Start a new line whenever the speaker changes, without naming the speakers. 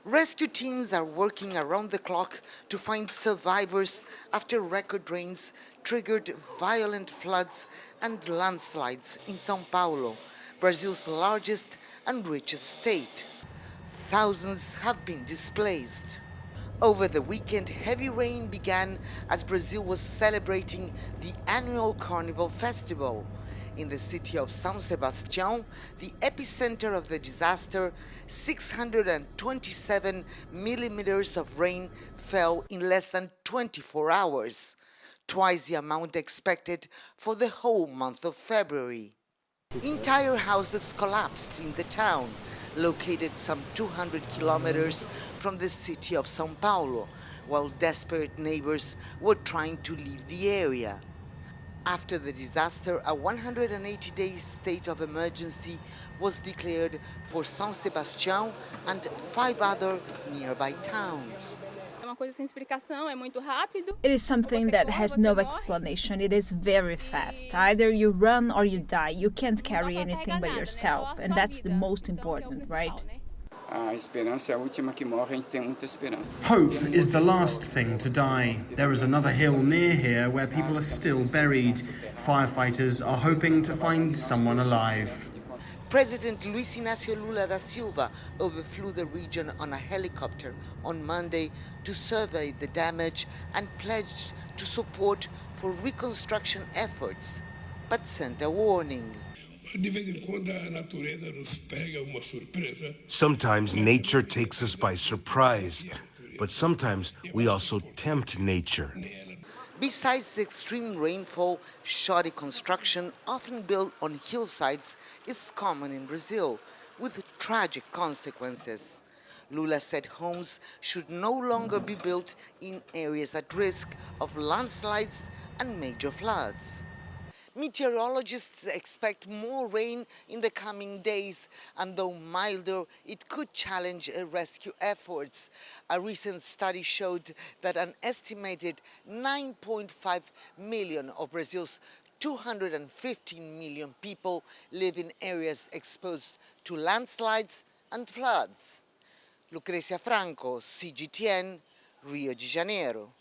Rescue teams are working around the clock to find survivors after record rains triggered violent floods and landslides in Sao Paulo, Brazil's largest and richest state. Thousands have been displaced. Over the weekend, heavy rain began as Brazil was celebrating the annual Carnival Festival. In the city of São Sebastião, the epicenter of the disaster, 627 millimeters of rain fell in less than 24 hours, twice the amount expected for the whole month of February. Entire houses collapsed in the town, located some 200 kilometers from the city of Sao Paulo, while desperate neighbors were trying to leave the area. After the disaster, a 180-day state of emergency was declared for São Sebastião and 5 other nearby towns.
It is something that has no explanation. It is very fast. Either you run or you die. You can't carry anything by yourself, and that's the most important, right?
Hope
is the last thing to die. There is another hill near here where people are still buried. Firefighters are hoping to find someone alive.
President Luis Inácio Lula da Silva overflew the region on a helicopter on Monday to survey the damage and pledged to support for reconstruction efforts, but sent a warning.
Sometimes nature takes us by surprise, but sometimes we also tempt nature.
Besides extreme rainfall, shoddy construction, often built on hillsides, is common in Brazil, with tragic consequences. Lula said homes should no longer be built in areas at risk of landslides and major floods. Meteorologists expect more rain in the coming days, and though milder, it could challenge rescue efforts. A recent study showed that an estimated 9.5 million of Brazil's 215 million people live in areas exposed to landslides and floods. Lucrecia, Franco, CGTN, Rio de Janeiro.